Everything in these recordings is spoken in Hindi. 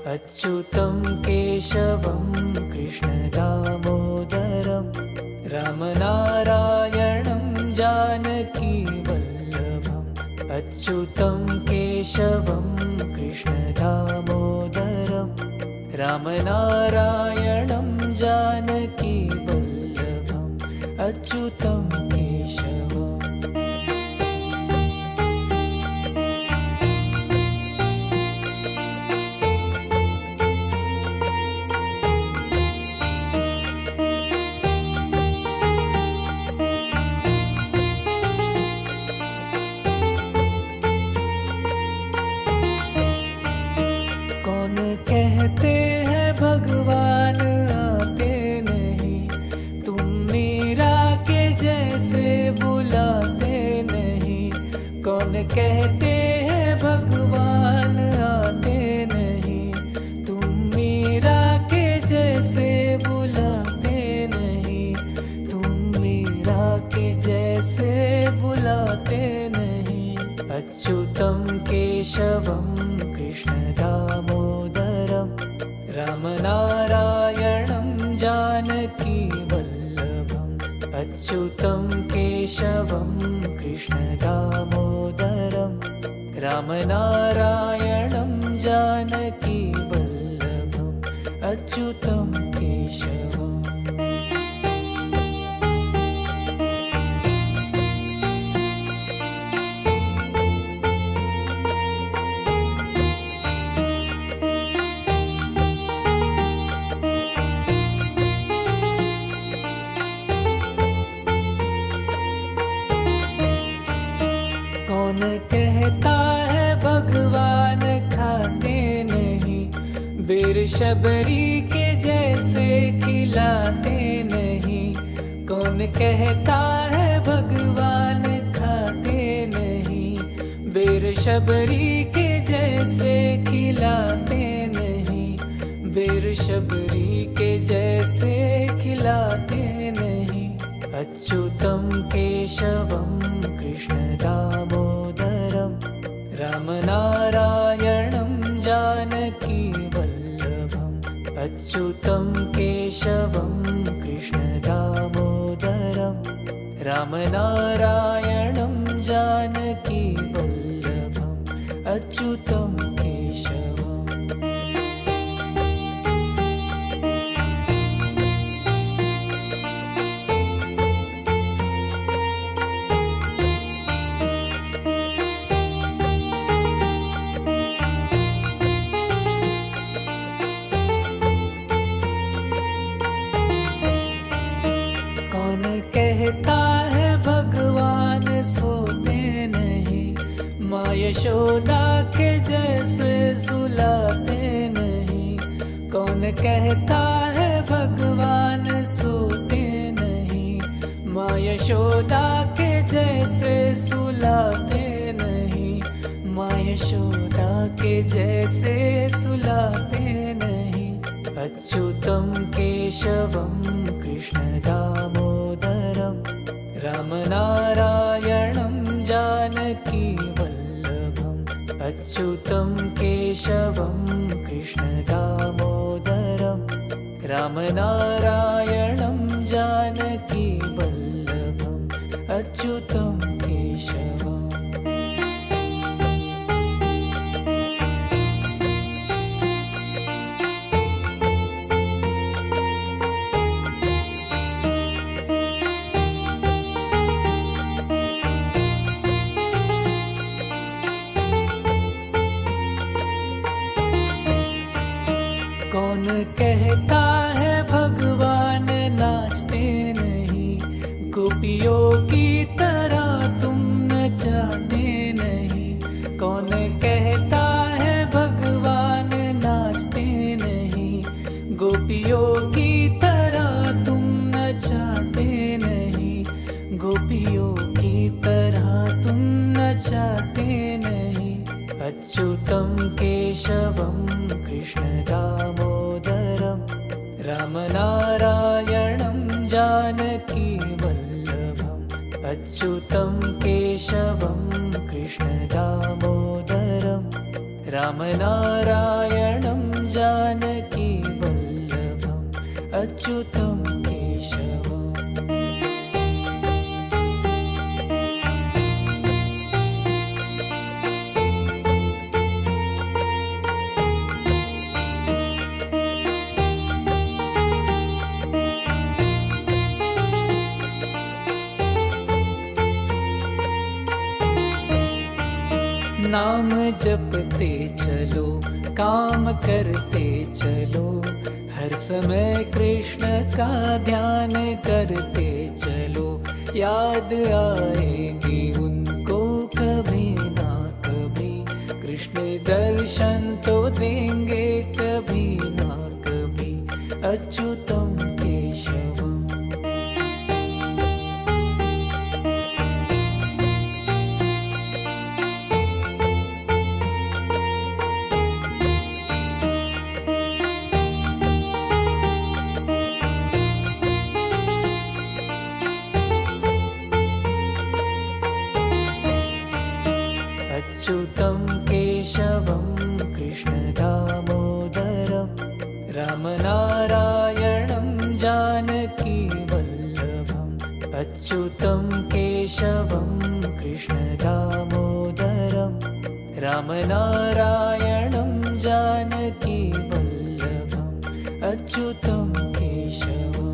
अच्युतं केशवं कृष्णदामोदरं रामनारायणं जानकीवल्लभम् अच्युतं केशवं कृष्णदामोदरं रामनारायणं जानकीवल्लभम् अच्युतं केशवम्। कौन कहते हैं भगवान आते नहीं, तुम मीरा के जैसे बुलाते नहीं। कौन कहते हैं भगवान आते नहीं, तुम मीरा के जैसे बुलाते नहीं। तुम मीरा के जैसे बुलाते नहीं। अच्युतं केशवं कृष्णदामोदरं रामनारायणं जानकीवल्लभम् अच्युतं केशवं कृष्णदामोदरं रामनारायणं जानकीवल्लभम् अच्युतं केशवम्। कौन कहता है भगवान खाते नहीं, बेर शबरी के जैसे खिलाते नहीं। कौन कहता है भगवान खाते नहीं, बेर शबरी के जैसे खिलाते नहीं। बेर शबरी के जैसे खिलाते नहीं। अच्युतं केशवं कृष्णदामोदरं रामनारायणं जानकीवल्लभम् अच्युतं केशवं कृष्णदामोदरं रामनारायणं जानकीवल्लभम् अच्युतं केशवम्। कौन कहता है भगवान सोते नहीं, माँ यशोदा के जैसे सुलाते नहीं। कौन कहता है भगवान सोते नहीं, माँ यशोदा के जैसे सुलाते नहीं। माँ यशोदा के जैसे सुलाते नहीं। अच्युतं केशवं कृष्णदामोदरं रामनारायणं जानकीवल्लभम् अच्युतं केशवं कृष्णदामोदरं रामनारायणं जानकीवल्लभम् अच्युतं केशवम्। कौन कहता है भगवान नाचते नहीं, गोपियों की तरह तुम नचाते नहीं। कौन कहता है भगवान नाचते नहीं, गोपियों की तरह तुम नचाते नहीं। गोपियों की तरह तुम नचाते नहीं। अच्युतं केशवं कृष्णदामोदरं रामनारायणं जानकीवल्लभम् अच्युतं केशवं कृष्णदामोदरं रामनारायणं जानकी वल्लभम् अच्युतं केशवम्। नाम जपते चलो, काम करते चलो, हर समय कृष्ण का ध्यान करते चलो। याद आएगी उनको कभी ना कभी, कृष्ण दर्शन तो देंगे कभी ना कभी अच्युतं केशवम्। अच्युतं केशवं कृष्ण दामोदरं रामनारायणं जानकी वल्लभम्। अच्युतं केशवं कृष्ण दामोदरं रामनारायणं जानकी वल्लभम् अच्युतं केशवम्।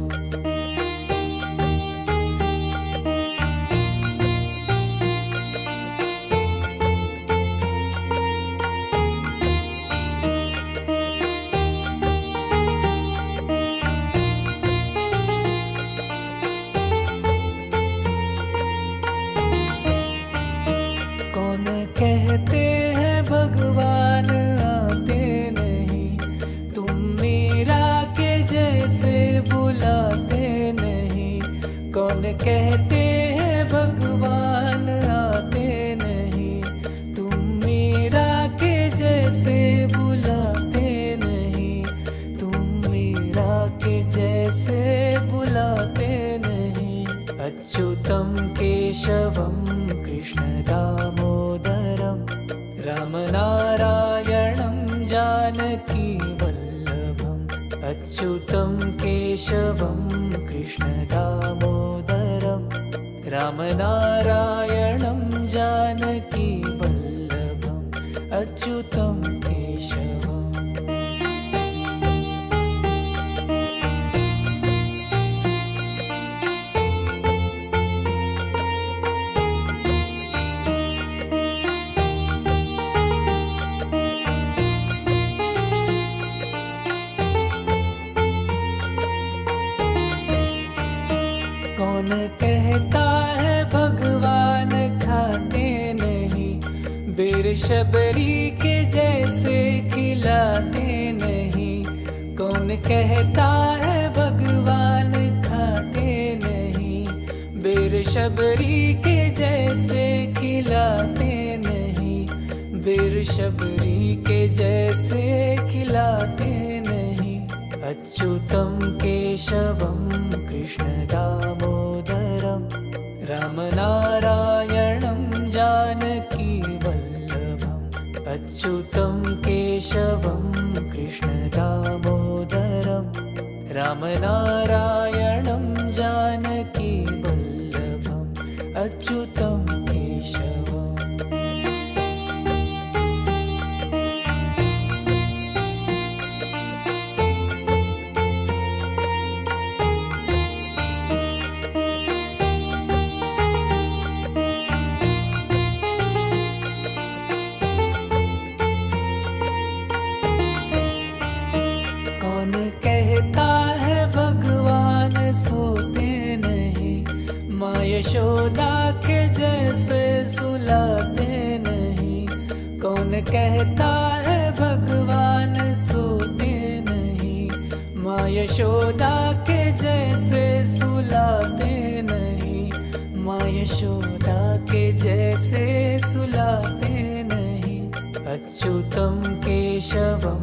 कहते हैं भगवान आते नहीं, तुम मीरा के जैसे बुलाते नहीं। कौन कहते हैं भगवान आते नहीं, तुम मीरा के जैसे बुलाते नहीं। तुम मीरा के जैसे बुलाते नहीं। अच्युतं केशवं कृष्ण दामोदरं रामनारायणं जानकी वल्लभम्। अच्युतं केशवं कृष्ण दामोदरं रामनारायणं जानकी वल्लभम् अच्युतं केशवम्। कौन कहता है भगवान खाते नहीं, बेर शबरी के जैसे खिलाते नहीं। कौन कहता है भगवान खाते नहीं, बेर शबरी के जैसे खिलाते नहीं। बेर शबरी के जैसे खिलाते नहीं। अच्युतं केशवं कृष्ण दामोदरं रामनारायणं जानकी वल्लभम्। अच्युतं केशवं कृष्ण दामोदरं रामनारायणं जानकी वल्लभम् अच्युतं केशवम्। कहता है भगवान सोते नहीं, माँ यशोदा के जैसे सुलाते नहीं। कौन कहता है भगवान सोते नहीं, माँ यशोदा के जैसे सुलाते नहीं। माँ यशोदा के जैसे सुलाते नहीं। अच्युतं केशवं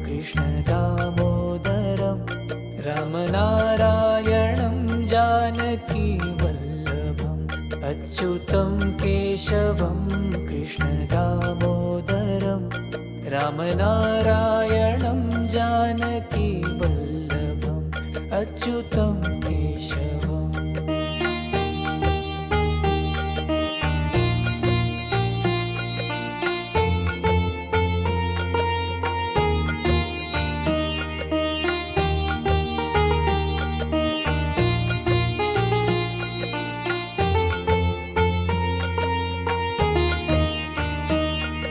कृष्ण दामोदरं रामनारायणं जानकी वल्लभम्। अच्युतं केशवं कृष्ण दामोदरं रामनारायणं जानकी वल्लभम् अच्युतं केशवम्।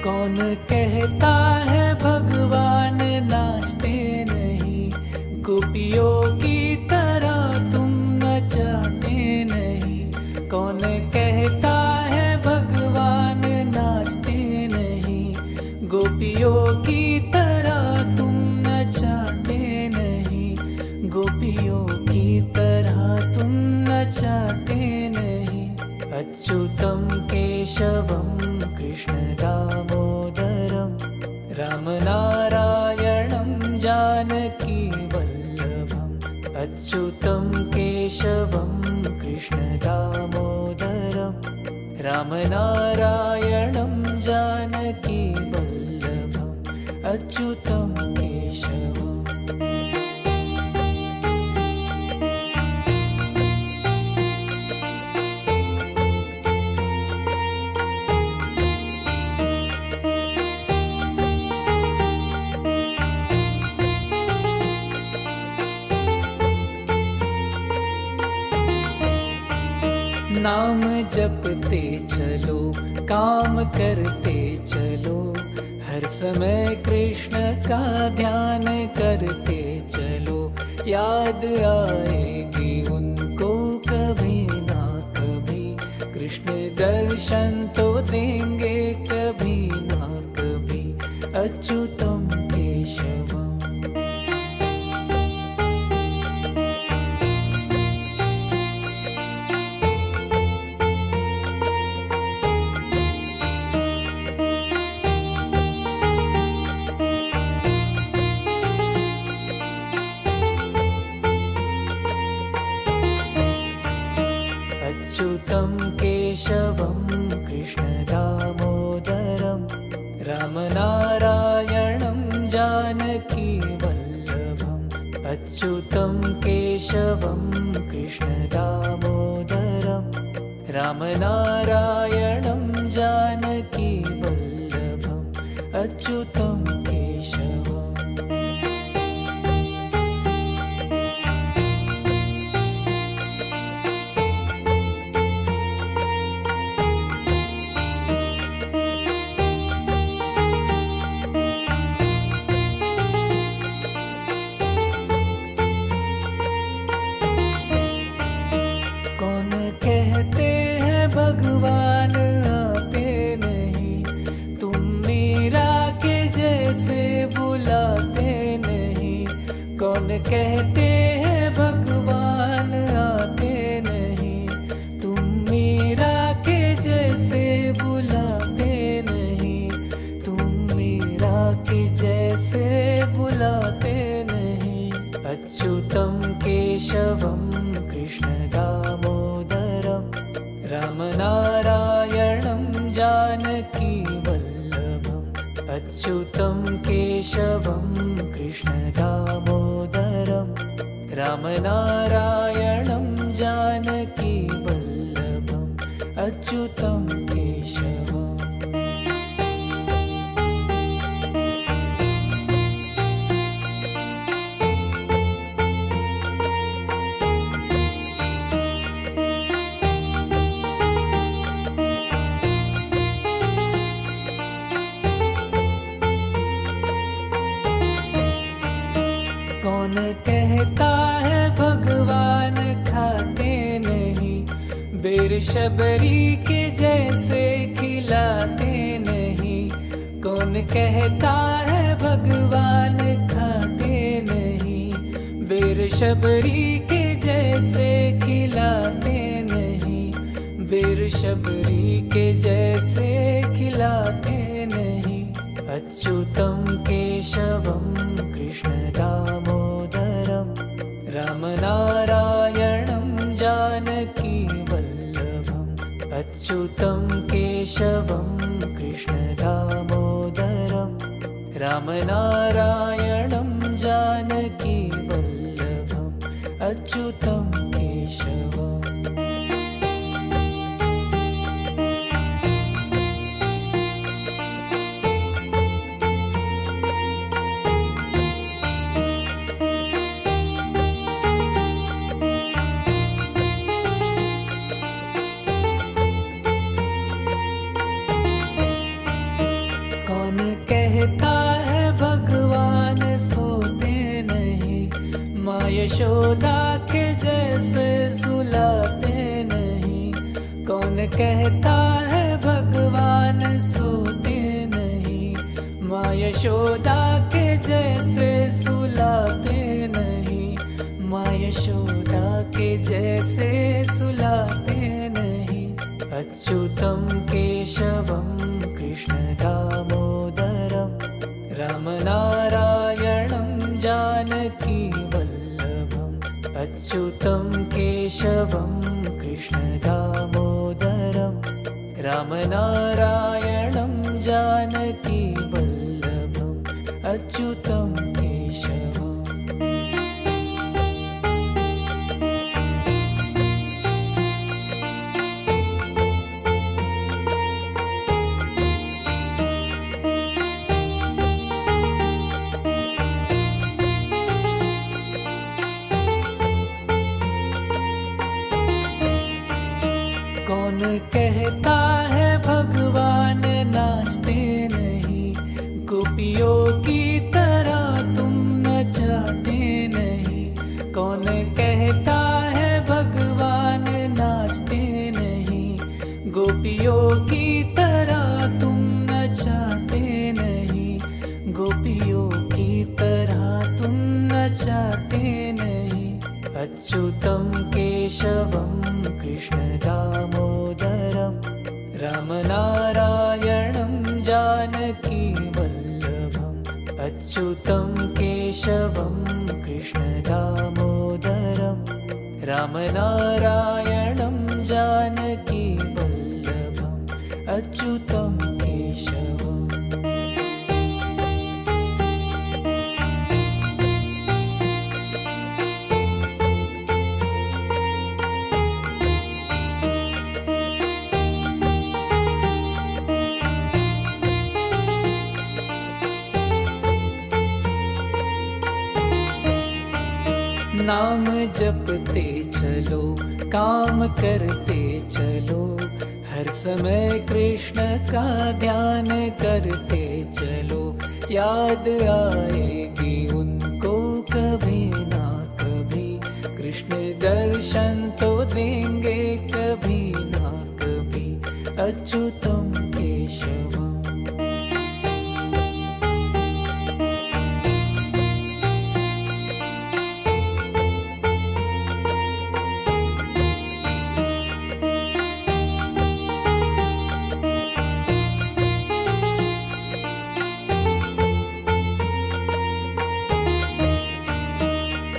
कौन कहता है भगवान नाचते नहीं, गोपियों की तरह तुम नचाते नहीं। कौन कहता है भगवान नाचते नहीं, गोपियों की तरह तुम नचाते नहीं। गोपियों की तरह तुम नचाते नहीं। अच्युतं केशवं कृष्ण दामोदरं रामनारायणं जानकी वल्लभम् अच्युतं केशवं कृष्ण दामोदरं रामनारायणं जानकी वल्लभम् अच्युतं केशवम्। नाम जपते चलो, काम करते चलो, हर समय कृष्ण का ध्यान करते चलो। याद आएगी उनको कभी ना कभी, कृष्ण दर्शन तो देंगे कभी ना कभी। अच्युतं केशवम्। अच्युतं केशवं कृष्ण दामोदरं रामनारायणं जानकी वल्लभम् अच्युतं केशवं कृष्ण दामोदरं रामनारायणं जानकी वल्लभम् अच्युतं केशवम्। कहते हैं भगवान आते नहीं, तुम मीरा के जैसे बुलाते नहीं। कौन कहते हैं भगवान आते नहीं, तुम मीरा के जैसे बुलाते नहीं। तुम मीरा के जैसे बुलाते नहीं। अच्युतं केशवं कृष्ण दामोदरं रामनारायणं जानकी वल्लभम् अच्युतं केशवं कृष्ण दामोदरं रामनारायणं जानकी वल्लभम् अच्युतं केशवम्। कौन कहता है भगवान खाते नहीं, बेर शबरी के जैसे खिलाते नहीं। कौन कहता है भगवान खाते नहीं, बेर शबरी के जैसे खिलाते नहीं। बेर शबरी के जैसे खिलाते नहीं। अच्युतं केशवं कृष्ण दामोदरं रामनारायणं जानकी वल्लभम् अच्युतं केशवं कृष्ण दामोदरं रामनारायणं अच्युतं केशवम्। कौन कहता है भगवान सोते नहीं, माँ यशोदा के जैसे सुलाते नहीं। कौन कहता है भगवान सोते नहीं, माँ यशोदा के जैसे सुलाते नहीं। माँ यशोदा के जैसे सुलाते नहीं। अच्युतं केशवं कृष्ण दामोदरं रामनारायणं जानकी वल्लभम्। अच्युतं केशवं कृष्ण दामोदरं रामनारायणं जानकी वल्लभम्। अच्युतं केशवम्। कौन कहता है भगवान नाचते नहीं, गोपियों की तरह तुम नचाते नहीं। कौन कहता है भगवान नाचते नहीं, गोपियों की तरह तुम नचाते नहीं। गोपियों की तरह तुम नचाते नहीं। अच्युतं केशवं कृष्ण दामोदरं रामनारायणं जानकी वल्लभम्। अच्युतं केशवं कृष्ण दामोदरं रामनारायणं जानकी वल्लभम्। अच्युतं केशवम्। नाम जपते चलो, काम करते चलो, हर समय कृष्ण का ध्यान करते चलो। याद आएगी उनको कभी ना कभी, कृष्ण दर्शन तो देंगे कभी ना कभी। अच्युतं केशवम्।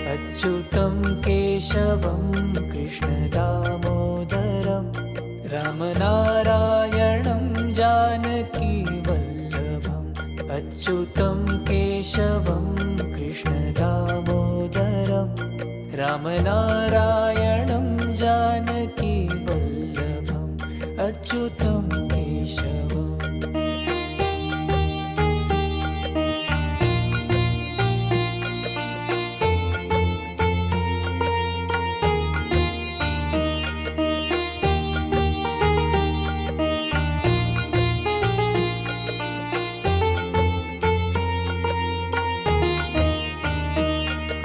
अच्युतं केशवं कृष्ण दामोदरं रामनारायणं जानकी वल्लभम्। अच्युतं केशवं कृष्ण दामोदरं रामनारायणं जानकी वल्लभम्। अच्युतं केशवम्।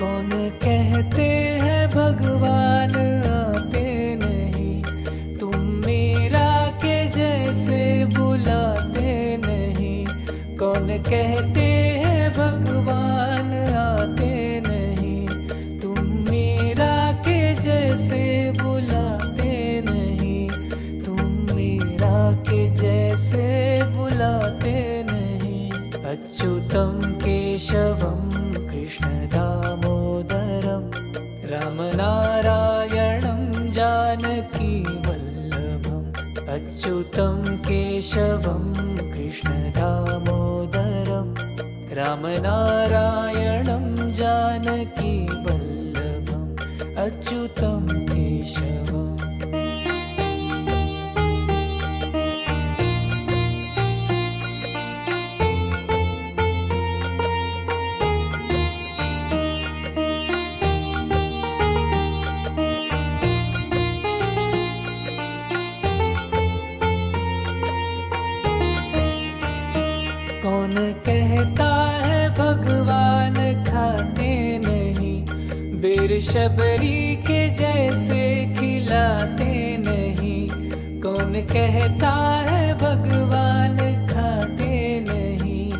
कौन कहते हैं भगवान आते नहीं, तुम मेरा के जैसे बुलाते नहीं। कौन कहते हैं भगवान आते नहीं, तुम मेरा के जैसे बुलाते नहीं। तुम मेरा के जैसे बुलाते नहीं। अच्युतं केशवं कृष्ण दामोदरं रामनारायणं जानकी वल्लभम्। अच्युतं केशवं कृष्ण दामोदरं रामनारायणं जानकी वल्लभम्। अच्युतं केशवम्। कौन कहता है भगवान खाते नहीं, बेर शबरी के जैसे खिलाते नहीं। कौन कहता है भगवान खाते नहीं,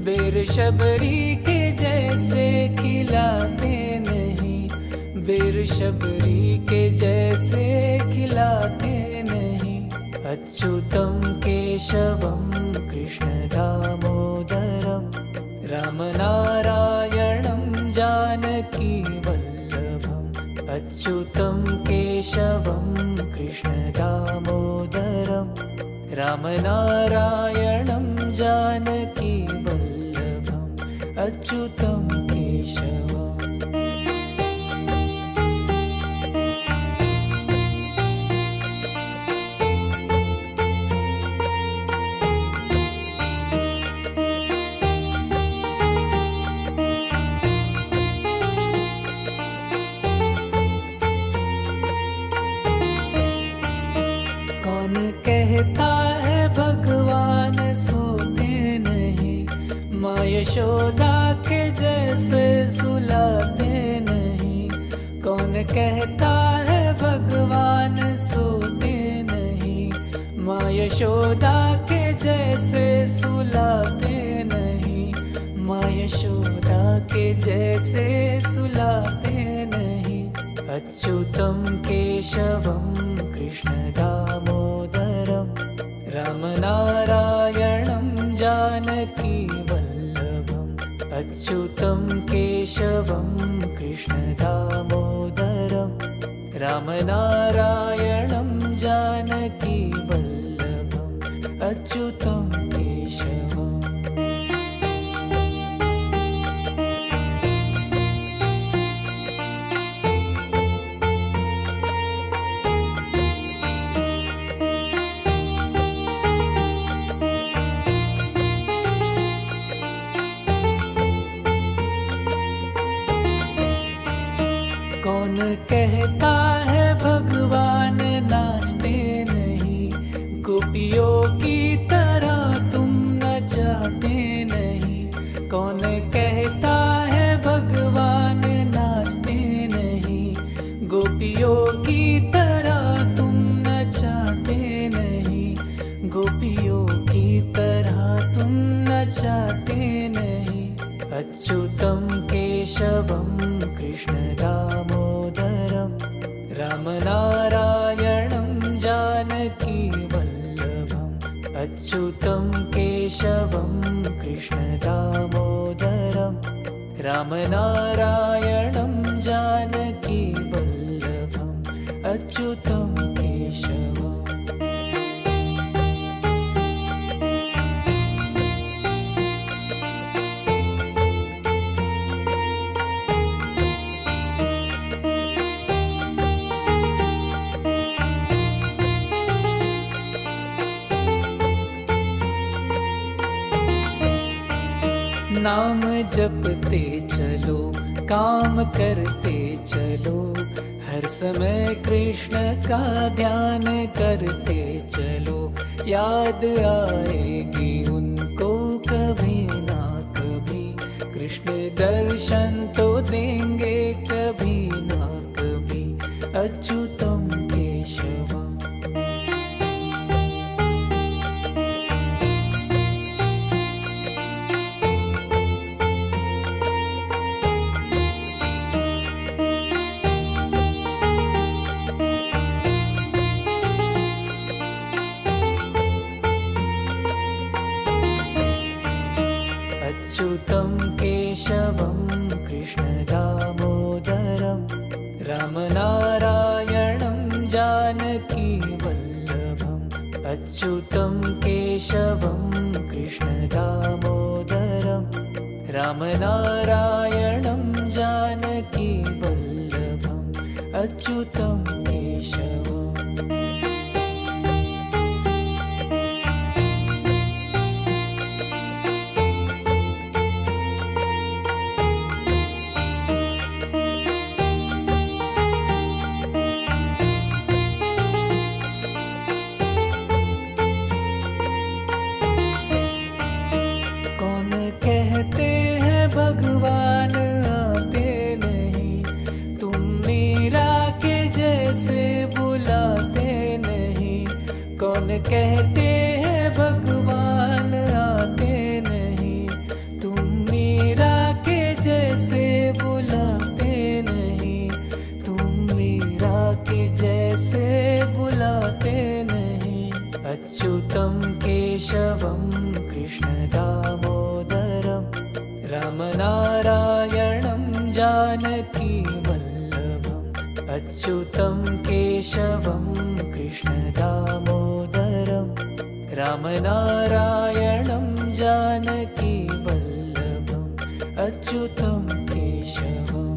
बेर शबरी के जैसे खिलाते नहीं। बेर शबरी के जैसे खिलाते नहीं। अच्युतं केशवं कृष्ण दामोदरं, रामनारायणं जानकी वल्लभम्। अच्युतं केशवं कृष्ण दामोदरं, रामनारायणं जानकी वल्लभम्। अच्युतं केशवम्। कौन कहता है भगवान सोते नहीं, माँ यशोदा के जैसे सुलाते नहीं। कौन कहता है भगवान सोते नहीं, माँ यशोदा के जैसे सुलाते नहीं। माँ यशोदा के जैसे सुलाते नहीं। अच्युतं केशवं कृष्ण दामोदरं, रामनारायणं जानकी वल्लभम्। अच्युतं केशवं कृष्ण दामोदरं, रामनारायणं जानकी वल्लभम्। अच्युतं केशवम्। कौन कहता है भगवान नाचते नहीं, गोपियों की तरह तुम नचाते नहीं। कौन कहता है भगवान नाचते नहीं, गोपियों की तरह तुम नचाते नहीं। गोपियों की तरह तुम नचाते नहीं। अच्युतं केशवं कृष्ण दामोदरं, रामनारायणं जानकी वल्लभम्। अच्युतं केशवं कृष्ण दामोदरं, रामनारायणं जानकी वल्लभम्। अच्युतं केशवम्। नाम जपते चलो, काम करते चलो, हर समय कृष्ण का ध्यान करते चलो। याद आएगी उनको कभी ना कभी, कृष्ण दर्शन तो देंगे कभी ना कभी। अच्युतं केशवम्। अच्युतं केशवं कृष्ण दामोदरं, रामनारायणं जानकी वल्लभम्। अच्युतं केशवं कृष्ण दामोदरं, रामनारायणं जानकी वल्लभम्। अच्युतं केशवम्। कौन कहते हैं भगवान आते नहीं, तुम मीरा के जैसे बुलाते नहीं। कौन कहते हैं भगवान आते नहीं, तुम मीरा के जैसे बुलाते नहीं। तुम मीरा के जैसे बुलाते नहीं। अच्युतं केशवं कृष्ण दामोदरं रामनारायणं जानकी वल्लभम्। अच्युतं केशवं कृष्ण दामोदरं रामनारायणं जानकी वल्लभम्। अच्युतं केशवम्।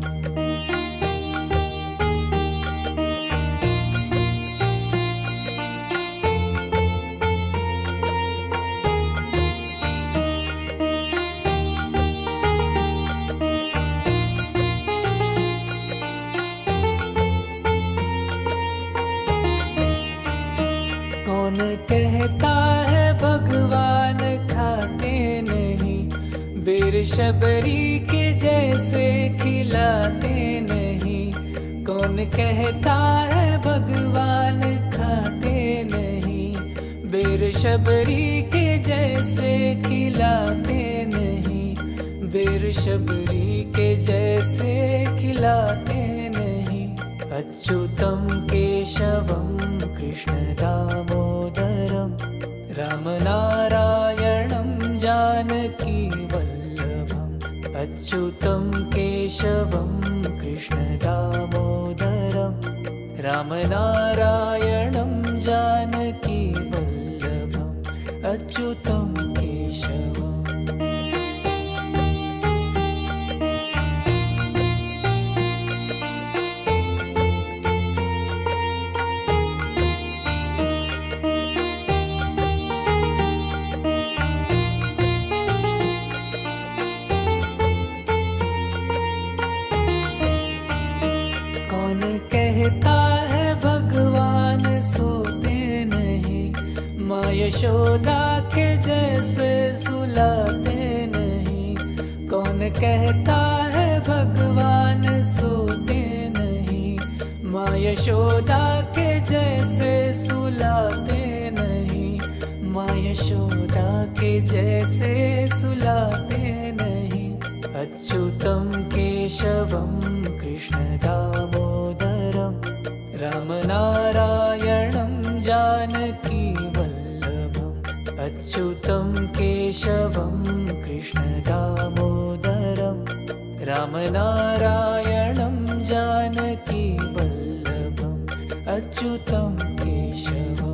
कौन कहता है भगवान खाते नहीं, बेर शबरी के जैसे खिलाते नहीं। कौन कहता है भगवान खाते नहीं, बेर शबरी के जैसे खिलाते नहीं। बेर शबरी के जैसे खिलाते नहीं। अच्युतं केशवं कृष्ण दामोदरं रामनारायणं जानकी वल्लभम्। अच्युतं केशवं कृष्ण दामोदरं रामनारायणं जानकी वल्लभम्। अच्युतं केशवम्। कौन कहता है भगवान सोते नहीं, माँ यशोदा के जैसे सुलाते नहीं। कौन कहता है भगवान सोते नहीं, माँ यशोदा के जैसे सुलाते नहीं। माँ यशोदा के जैसे सुलाते नहीं। अच्युतं केशवं कृष्ण दामोदरं रामनारायणं जानकी वल्लभम्। अच्युतं केशवं कृष्ण दामोदरं रामनारायणं जानकी वल्लभम्। अच्युतं केशवम्।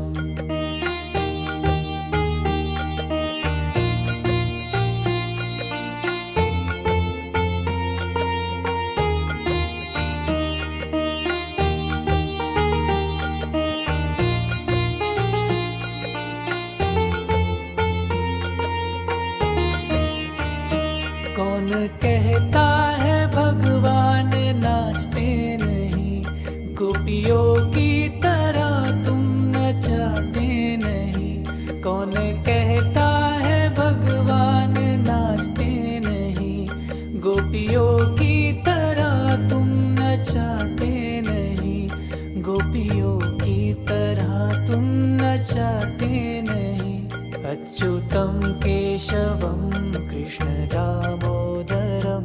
कौन कहता है भगवान नाचते नहीं, गोपियों की तरह तुम नचाते नहीं। कौन कहता है भगवान नाचते नहीं, गोपियों की तरह तुम नचाते नहीं। गोपियों की तरह तुम नचाते नहीं। अच्युतं केशवं कृष्ण दामोदरं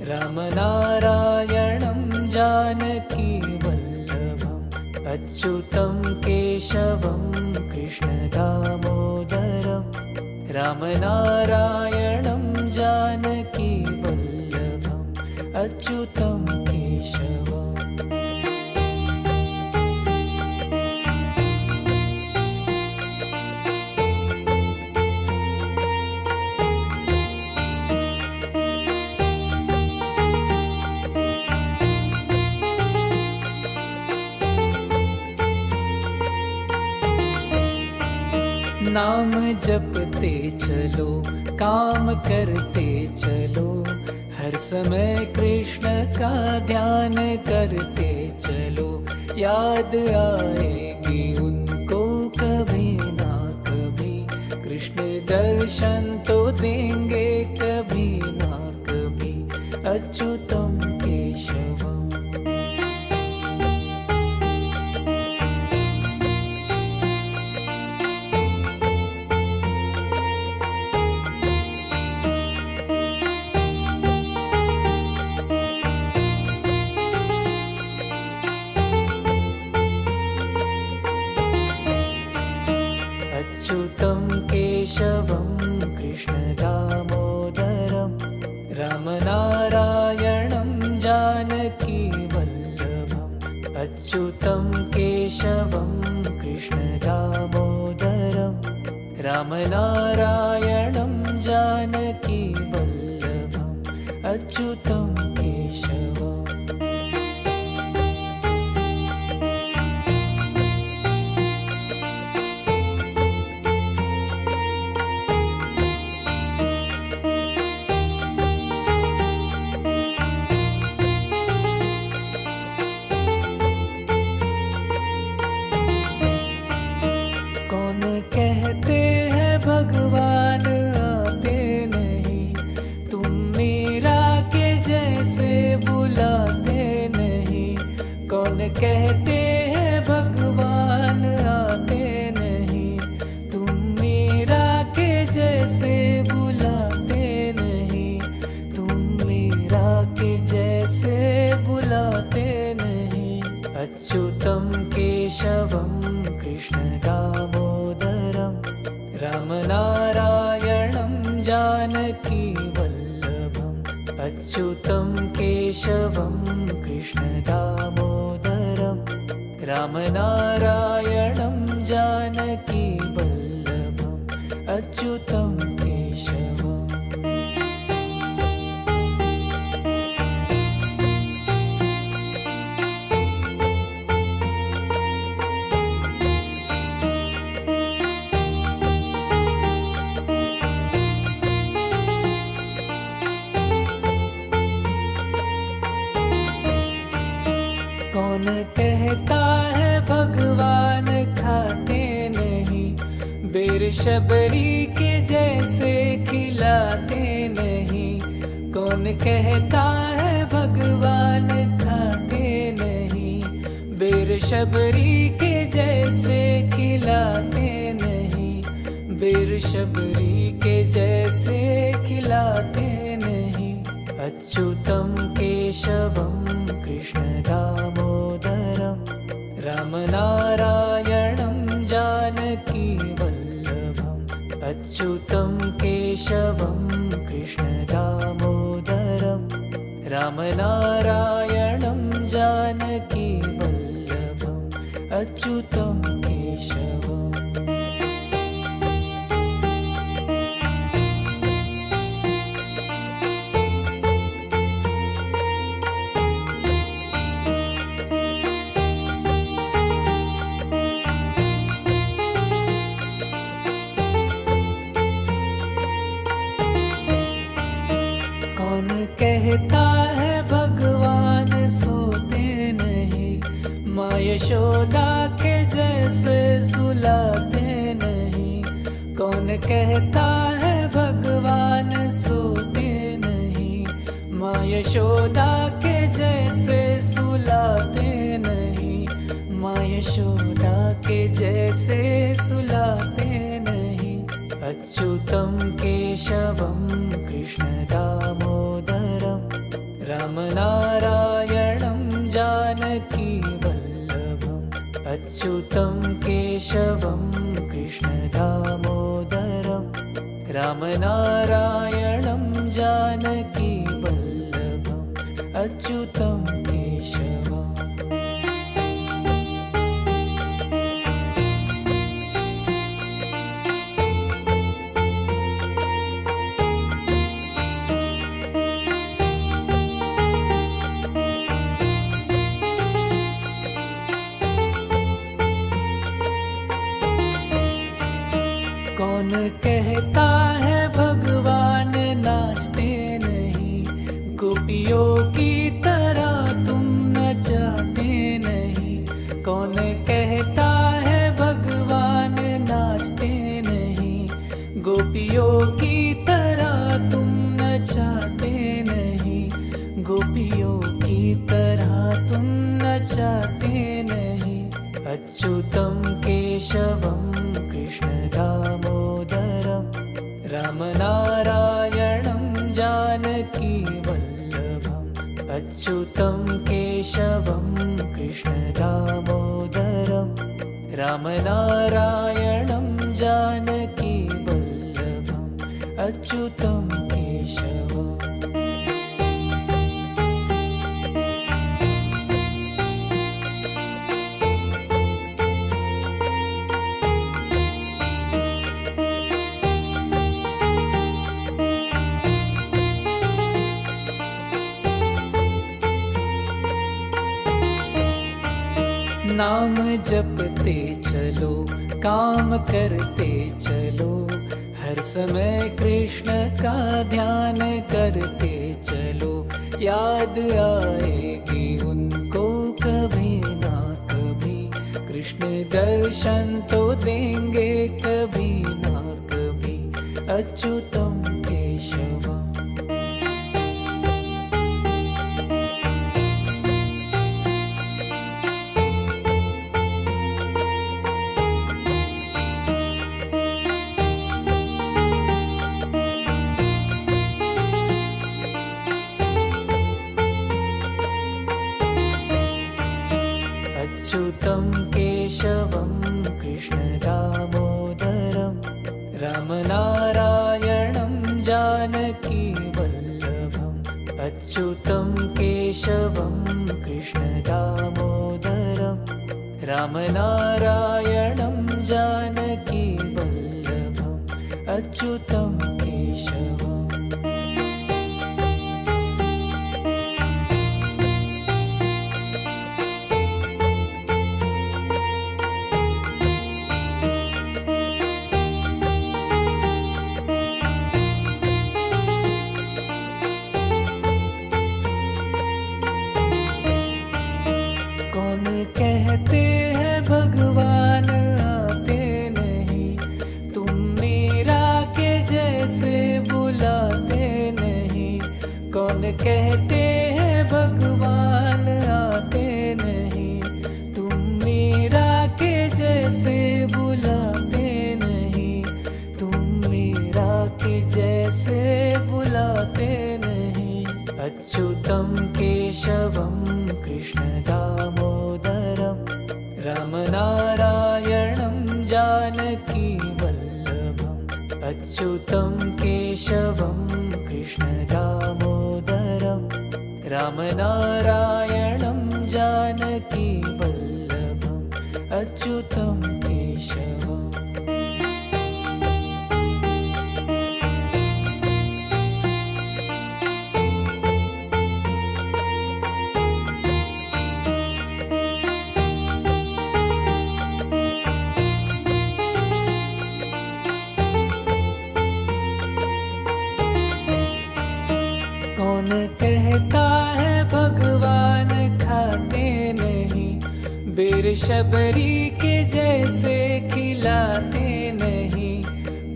रामनारायणं जानकी वल्लभम्। अच्युतं केशवं कृष्ण दामोदरं रामनारायणं जानकी वल्लभम्। अच्युतं केशवम्। नाम जपते चलो, काम करते चलो, हर समय कृष्ण का ध्यान करते चलो। याद आएगी उनको कभी ना कभी, कृष्ण दर्शन तो देंगे कभी ना कभी। अच्युतम केशवम। अच्युतं केशवं कृष्णदामोदरं, रामनारायणं जानकीवल्लभम्। अच्युतं केशवं कृष्णदामोदरं, रामनारायणं जानकीवल्लभम्। अच्युतं केशवम्। कहते हैं भगवान आते नहीं, तुम मीरा के जैसे बुलाते नहीं। कौन कहते हैं भगवान आते नहीं, तुम मीरा के जैसे बुलाते नहीं। तुम मीरा के जैसे बुलाते नहीं। अच्युतं केशवं कृष्णदामोदरं, रामनारायणं जानकीवल्लभम्। अच्युतं केशवं कृष्णदामोदरं, रामनारायणं जानकीवल्लभम्। अच्युतं केशवम्। कौन कहता है भगवान खाते नहीं, बेर शबरी के जैसे खिलाते नहीं। कौन कहता है भगवान खाते नहीं, बेर शबरी के जैसे खिलाते नहीं। बेर शबरी के जैसे खिलाते नहीं। अच्युतं केशवं कृष्णदामोदरं, रामनारायणं जानकीवल्लभम्। अच्युतं केशवं कृष्णदामोदरं, रामनारायणं जानकीवल्लभम्। अच्युतं केशवम्। कौन कहता है भगवान सोते नहीं, माँ यशोदा के जैसे सुलाते नहीं। कौन कहता है भगवान सोते नहीं, माँ यशोदा के जैसे सुलाते नहीं। माँ यशोदा के जैसे सुलाते नहीं। अच्युतं केशवं कृष्णदामोदरं, रामनारायणं जानकीवल्लभम्। अच्युतं केशवं कृष्णदामोदरं, रामनारायणं जानकीवल्लभम्। अच्युतं केशवम्। गोपियों की तरह तुम नचाते नहीं। कौन कहता है भगवान नाचते नहीं। गोपियों की तरह तुम नचाते नहीं। गोपियों की तरह तुम नचाते नहीं। अच्युतं केशवं कृष्ण दामोदरं रामनारायणं जानकी वल्लभम्। अच्युतं केशवं कृष्ण दामोदरं रामनारायणं जानकी वल्लभम्। अच्युतं केशवम्। नाम जपते चलो, काम करते चलो, हर समय कृष्ण का ध्यान करते चलो। याद आएगी उनको कभी ना कभी, कृष्ण दर्शन तो देंगे कभी ना कभी। अच्युतं केशवम्। अच्युतं केशवं कृष्ण दामोदरं रामनारायणं जानकी वल्लभम्। अच्युतं केशवं कृष्ण दामोदरं रामनारायणं जानकी वल्लभम्। अच्युतं केशवम्। कहते हैं भगवान आते नहीं। तुम मीरा के जैसे बुलाते नहीं। कौन कहते हैं भगवान आते नहीं। तुम मीरा के जैसे बुलाते नहीं। तुम मीरा के जैसे बुलाते नहीं। अच्युतं केशवं कृष्ण दामोदरं रामनारायणं जानकी वल्लभम्। अच्युतं केशवं कृष्ण दामोदरं रामनारायणं जानकी वल्लभम्। अच्युतं केशवम्। कौन कहता है भगवान खाते नहीं। बेर शबरी के जैसे खिलाते नहीं।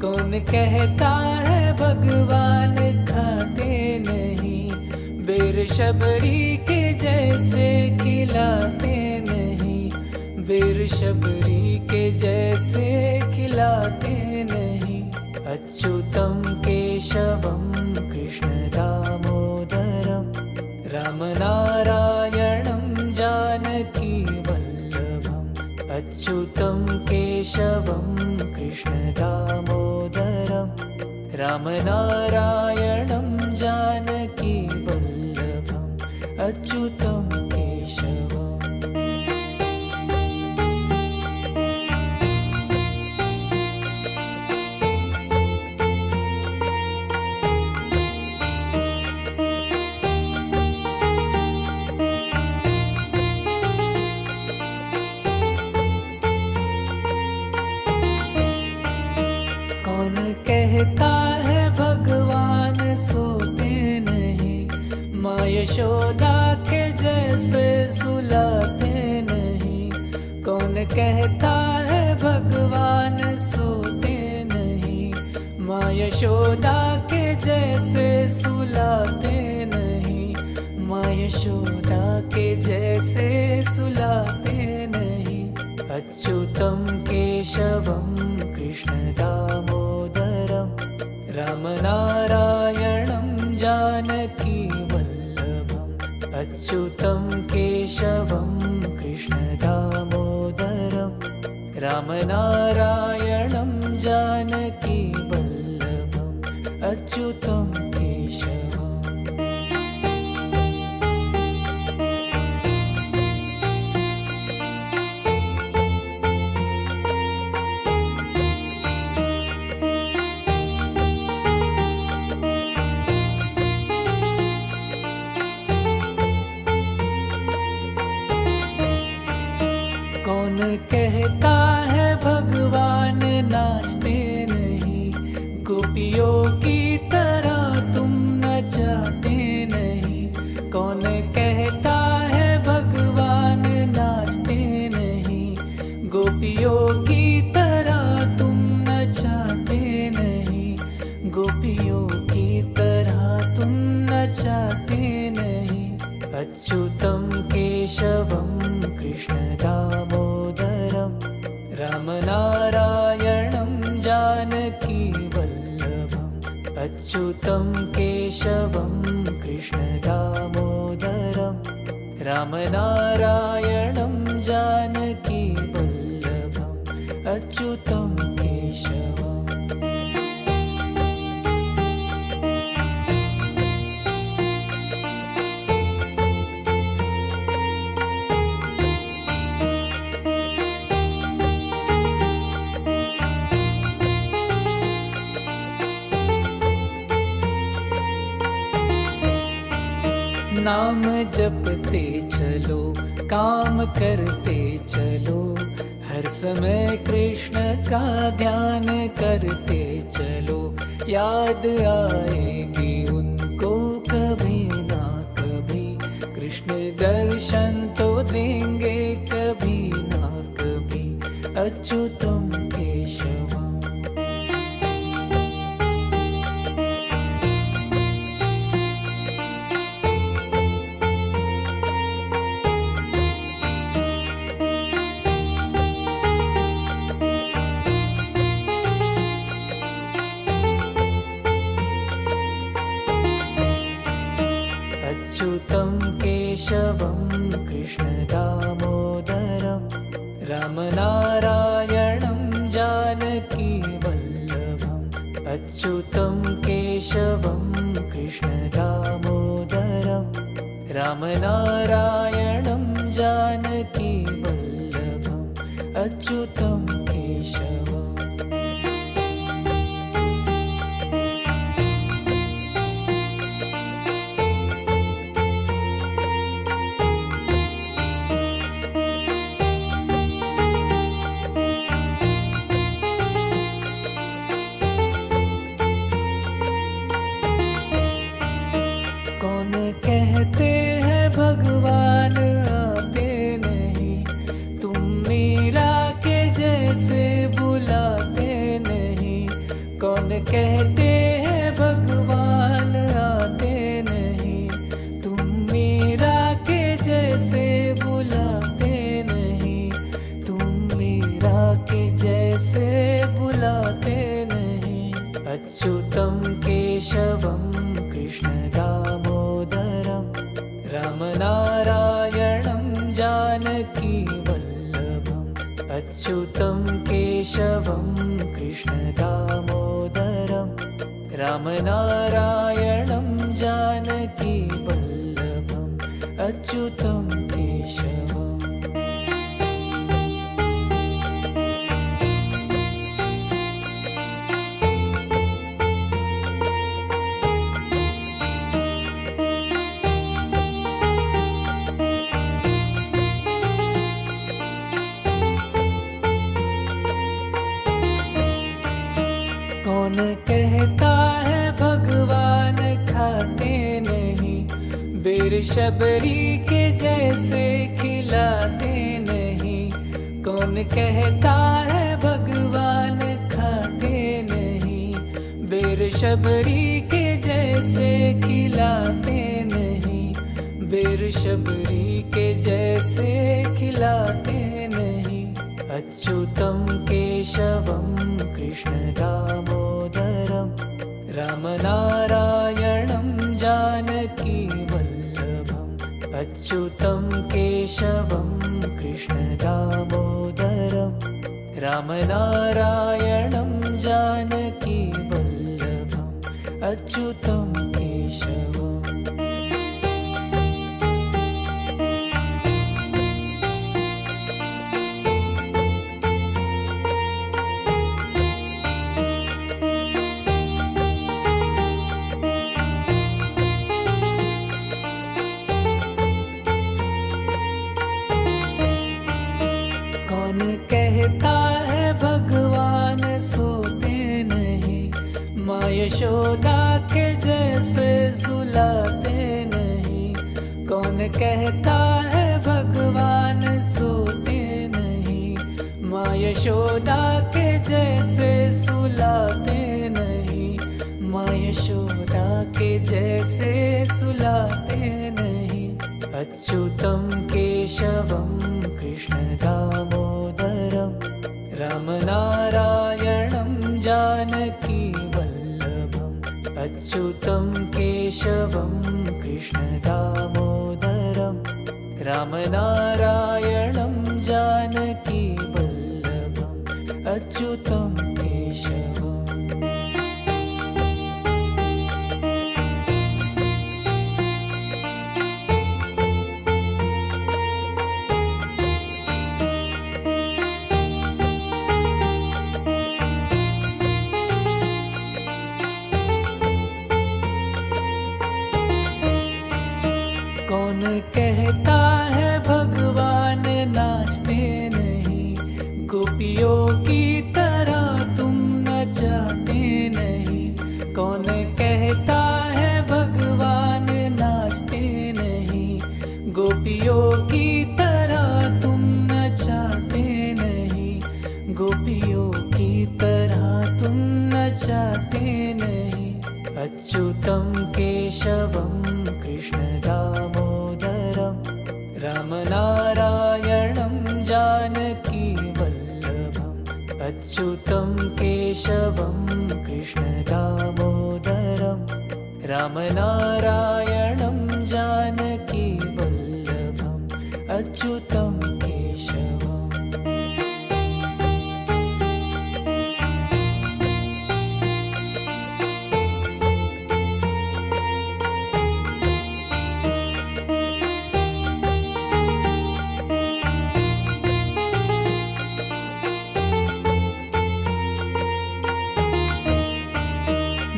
कौन कहता है भगवान खाते नहीं। बेर शबरी के जैसे खिलाते नहीं। बेर शबरी के जैसे खिलाते नहीं। अच्युतं केशवं कृष्ण दामोदरं रामनारायणं जानकी वल्लभम्। अच्युतं केशवं कृष्ण दामोदरं रामनारायणं जानकी वल्लभम्। अच्युतं केशवम्। कहता है भगवान सोते नहीं। यशोदा के जैसे सुलाते नहीं। कौन कहता है भगवान सोते नहीं। माँ यशोदा के जैसे सुलाते नहीं। माँ यशोदा के जैसे सुलाते नहीं। अच्युतं केशवं कृष्ण दामोदरं रामनारायणं जानकी वल्लभम्। अच्युतं केशवं कृष्ण दामोदरं रामनारायणं जानकी वल्लभम्। अच्युतं केशवम्। कौन कहता है भगवान नाचते नहीं। गोपियों की तरह तुम नचाते नहीं। कौन कहता है भगवान नाचते नहीं। गोपियों की तरह तुम नचाते नहीं। गोपियों की तरह तुम नचाते नहीं। अच्युतं केशवं कृष्ण दामोदरं रामनारायणं जानकी वल्लभम्। अच्युतं केशवं कृष्ण दामोदरं रामनारायणं जानकी वल्लभम्। अच्युतं केशवम्। नाम जपते चलो काम करते चलो। हर समय कृष्ण का ध्यान करते चलो। याद आएगी उनको कभी ना कभी। कृष्ण दर्शन तो देंगे कभी ना कभी। अच्युतं केशवम्। अच्युतं केशवं कृष्ण दामोदरं रामनारायणं जानकी वल्लभम्। अच्युतं केशवं कृष्ण दामोदरं रामनारायणं जानकी वल्लभम्। अच्युतं केशवम्। कौन कहते हैं भगवान आते नहीं। तुम मीरा के जैसे बुलाते नहीं। कौन कहते हैं भगवान आते नहीं। तुम मीरा के जैसे बुलाते नहीं। तुम मीरा के जैसे बुलाते नहीं। अच्युतं केशवं कृष्ण दामोदरं रामनारायणं जानकी वल्लभम्। अच्युतं केशवं कृष्ण दामोदरं रामनारायणं जानकी वल्लभम्। अच्युतं केशवम्। कौन कहता है भगवान खाते नहीं। बेर शबरी के जैसे खिलाते नहीं। कौन कहता है भगवान खाते नहीं। बेर शबरी के जैसे खिलाते नहीं। बेर शबरी के जैसे खिलाते नहीं। अच्युतं केशवं कृष्ण दामोदरं रामनारायणं जानकी वल्लभम्। अच्युतं केशवं कृष्ण दामोदरं रामनारायणं जानकी वल्लभम्। अच्युतं केशवम्। कौन कहता है भगवान सोते नहीं। माँ यशोदा के जैसे सुलाते नहीं। कौन कहता है भगवान सोते नहीं। माँ यशोदा के जैसे सुलाते नहीं। माँ यशोदा के जैसे सुलाते नहीं। अच्युतं केशवं कृष्ण दामोदरं रामनारायणं जानकी वल्लभम्। अच्युतं केशवं कृष्ण दामोदरं रामनारायणं जानकी वल्लभम्। अच्युतं केशवम्। कौन कहता है भगवान नाचते नहीं। गोपियों की तरह तुम नचाते नहीं। कौन कहता है भगवान नाचते नहीं। गोपियों की तरह तुम नचाते नहीं। गोपियों की तरह तुम नचाते नहीं। अच्युतं केशवं कृष्ण दामोदरं रामनारायणं जानकी वल्लभम्। अच्युतं केशवं कृष्ण दामोदरं रामनारायणं जानकी वल्लभम्। अच्युतं केशवम्।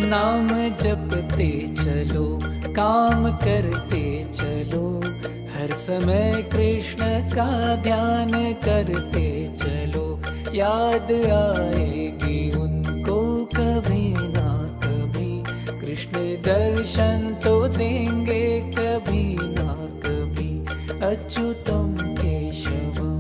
नाम जपते चलो काम करते चलो। हर समय कृष्ण का ध्यान करते चलो। याद आएगी उनको कभी ना कभी। कृष्ण दर्शन तो देंगे कभी ना कभी। अच्युतं केशवम्।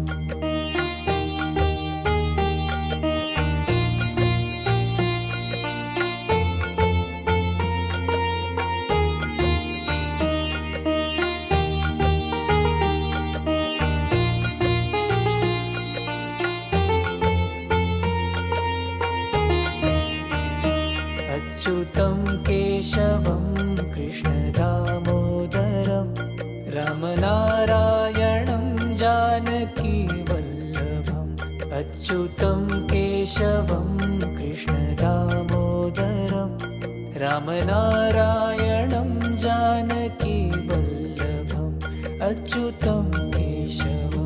अच्युतं केशवं कृष्ण दामोदरं रामनारायणं जानकी वल्लभम्। अच्युतं केशवं कृष्ण दामोदरं रामनारायणं जानकी वल्लभम्। अच्युतं केशवम्।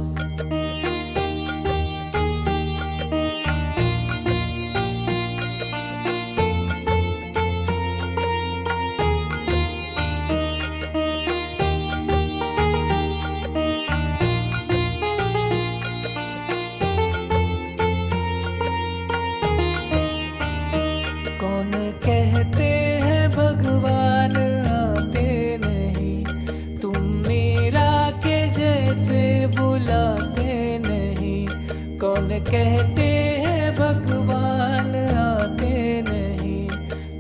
कहते हैं भगवान आते नहीं। कहते हैं भगवान आते नहीं,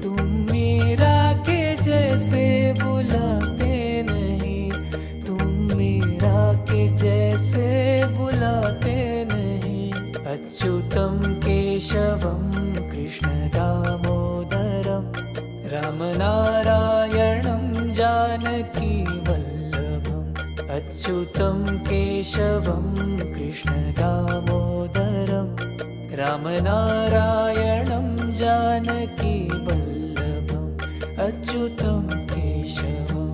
तुम मीरा के जैसे बुलाते नहीं, तुम मीरा के जैसे बुलाते नहीं। अच्युतं केशवं कृष्ण दामोदरं रामनारायणं जानकी वल्लभम्। अच्युतं केशवं कृष्ण दामोदरं रामनारायणं जानकी वल्लभम्। अच्युतं केशवम्।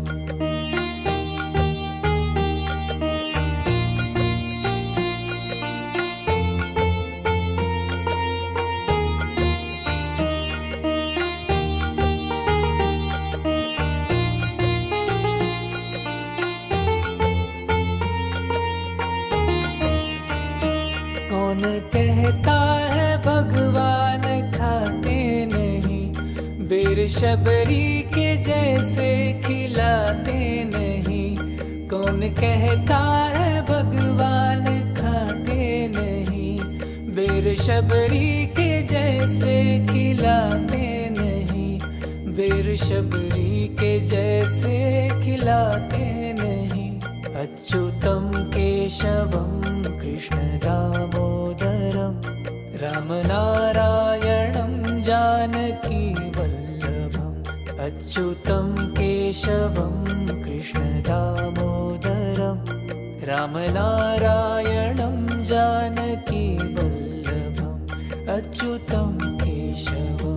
कौन कहता है भगवान खाते नहीं, बेर शबरी के जैसे खिलाते नहीं। कौन कहता है भगवान खाते नहीं, बेर शबरी के जैसे खिलाते नहीं, बेर शबरी के जैसे खिलाते नहीं। अच्युतं केशवं कृष्ण दामोदरं रामनारायणं जानकी वल्लभम्। अच्युतं केशवं कृष्ण दामोदरं रामनारायणं जानकी वल्लभम्। अच्युतं केशवम्।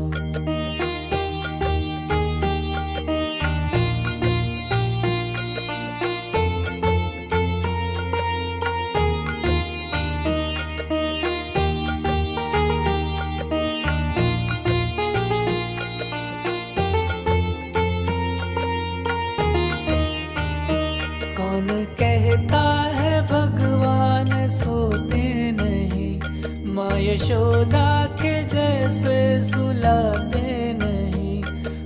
कौन कहता है भगवान सोते नहीं, माँ यशोदा के जैसे सुलाते नहीं।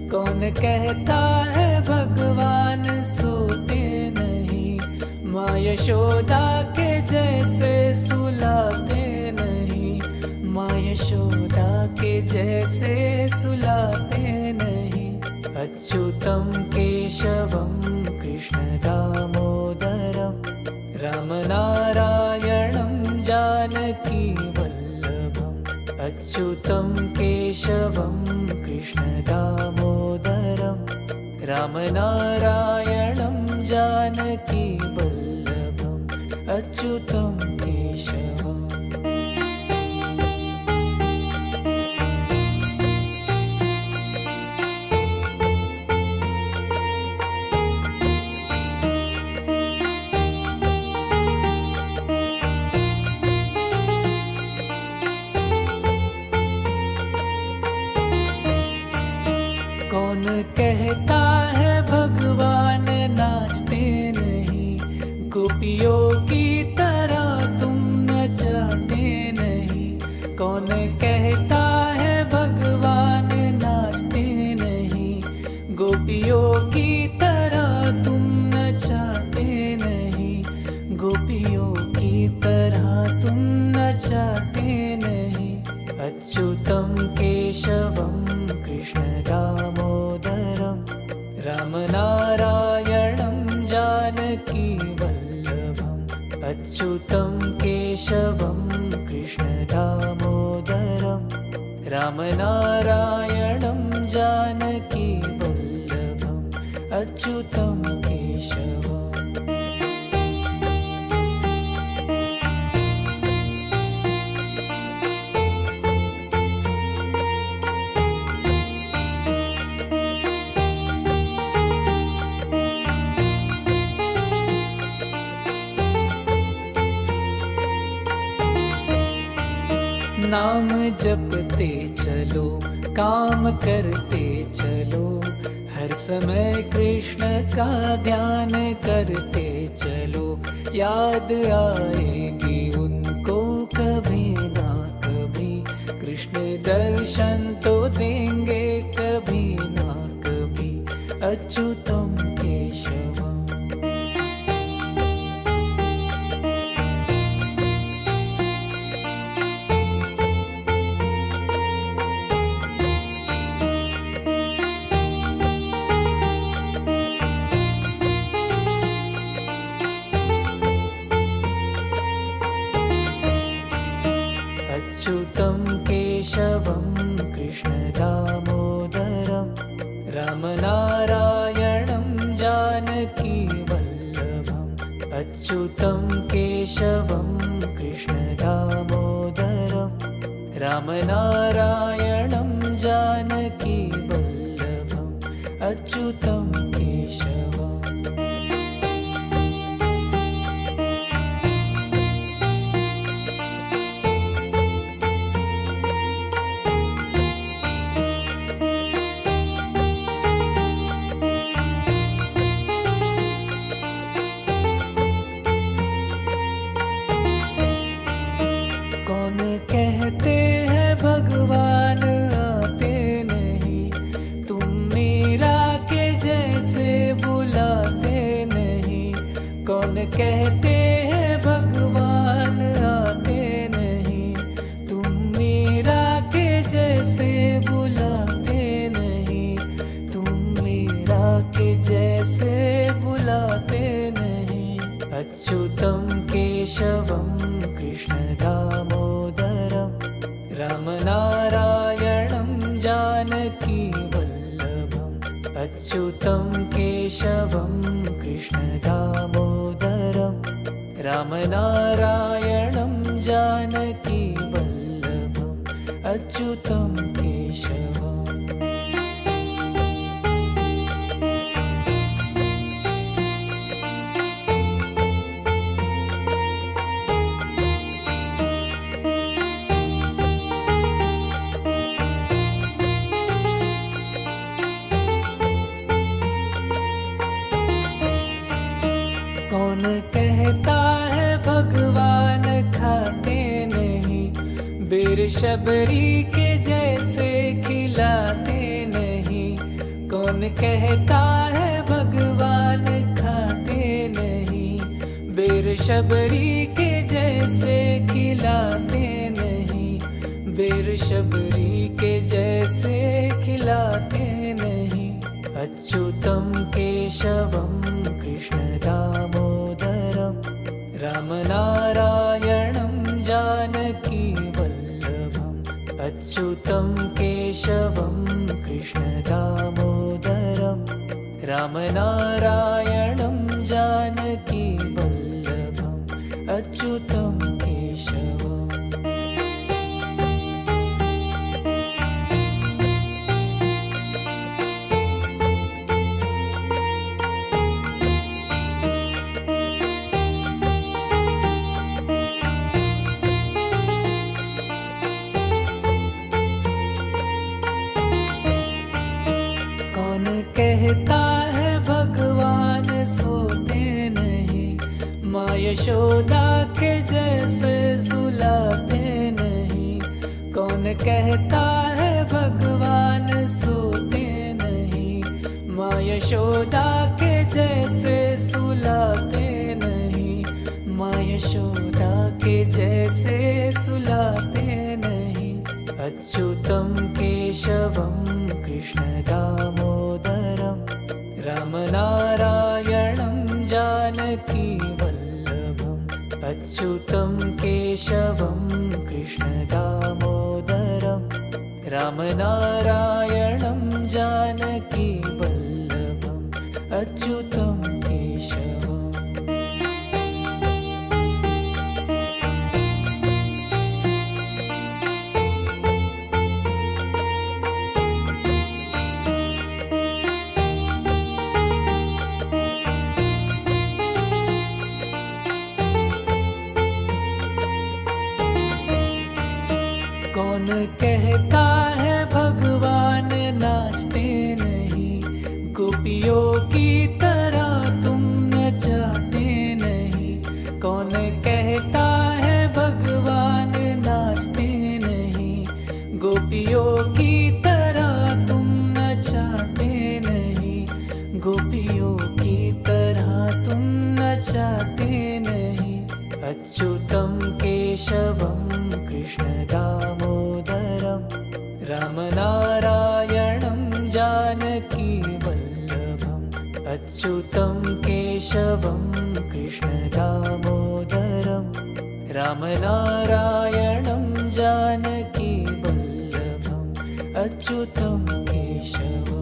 कौन कहता है भगवान सोते नहीं, माँ यशोदा के जैसे सुलाते नहीं, माँ यशोदा के जैसे सुलाते नहीं। अच्युतं केशवं कृष्ण दामोदरं रामनारायणं जानकी वल्लभम्। अच्युतं केशवं कृष्ण दामोदरं रामनारायणं जानकी वल्लभम्। अच्युतं केशवम्। कौन कहता है भगवान नाचते नहीं, गोपियों की तरह तुम नचाते नहीं। कौन कहता है भगवान नाचते नहीं, गोपियों की तरह तुम नचाते नहीं, गोपियों की तरह तुम नचाते नहीं। अच्युतं केशवं कृष्ण दामोदरं रामनारायणं जानकी वल्लभम्। अच्युतं केशवं कृष्ण दामोदरं रामनारायणं जानकी वल्लभम्। अच्युतं केशवम्। नाम जपते चलो, काम करते चलो, हर समय कृष्ण का ध्यान करते चलो। याद आएगी उनको कभी ना कभी, कृष्ण दर्शन तो देंगे कभी ना कभी। अच्युतं केशवम्। अच्युतं केशवं कृष्णदामोदरं रामनारायणं जानकीवल्लभम् अच्युतं केशवम्। कहते हैं भगवान आते नहीं, तुम मीरा के जैसे बुलाते नहीं। कौन कहते हैं भगवान आते नहीं, तुम मीरा के जैसे बुलाते नहीं। तुम मीरा के जैसे बुलाते नहीं। अच्युतं केशवं कृष्णदामोदरं रामनारायणं जानकीवल्लभम् अच्युतं केशवं कृष्णदामोदरं रामनारायणं जानकीवल्लभम् अच्युतं केशवम्। कौन कहता है भगवान खाते नहीं, बीर शबरी के जैसे खिलाते नहीं। कौन कहता है भगवान खाते नहीं, बीर शबरी के जैसे खिलाते नहीं। बीर शबरी के जैसे खिलाते नहीं। अच्युतं केशवं कृष्णदामोदरं रामनारायणं जानकीवल्लभम् अच्युतं केशवं कृष्णदामोदरं रामनारायणं जानकीवल्लभम् अच्युतं केशवम्। कहता है भगवान सोते नहीं, माँ यशोदा के जैसे सुलाते नहीं। कौन कहता है भगवान सोते नहीं, माँ यशोदा के जैसे सुलाते नहीं। माँ यशोदा के जैसे सुलाते नहीं। अच्युतं केशवं कृष्णदामोदरं रामनारायणं जानकीवल्लभम् अच्युतं केशवं कृष्णदामोदरं रामनारायणं जानकीवल्लभम् अच्युतं केशवम्। कौन कहता है भगवान नाचते नहीं, गोपियों की तरह तुम नचाते नहीं। कौन कहता है भगवान नाचते नहीं, गोपियों की तरह तुम नचाते नहीं। गोपियों की तरह तुम नचाते नहीं। अच्युतं केशवं कृष्णदामोदरं रामनारायणं जानकीवल्लभम् अच्युतं केशवं कृष्णदामोदरं रामनारायणं जानकीवल्लभम् अच्युतं केशवम्।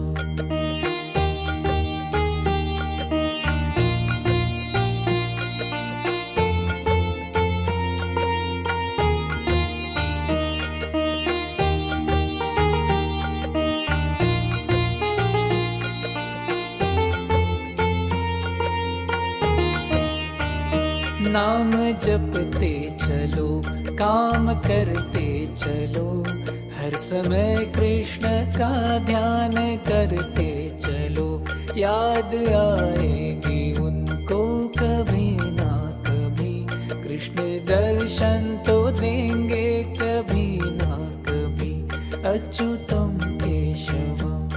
नाम जपते चलो, काम करते चलो, हर समय कृष्ण का ध्यान करते चलो। याद आएगी उनको कभी ना कभी, कृष्ण दर्शन तो देंगे कभी ना कभी। अच्युतम केशवम।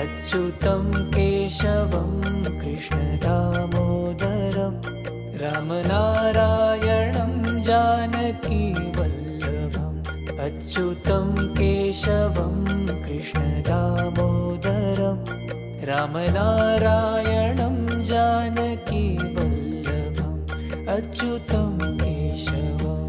अच्युतं केशवं कृष्णदामोदरं, रामनारायणं जानकीवल्लभम्। अच्युतं केशवं कृष्णदामोदरं, रामनारायणं जानकीवल्लभम्। अच्युतं केशवम्।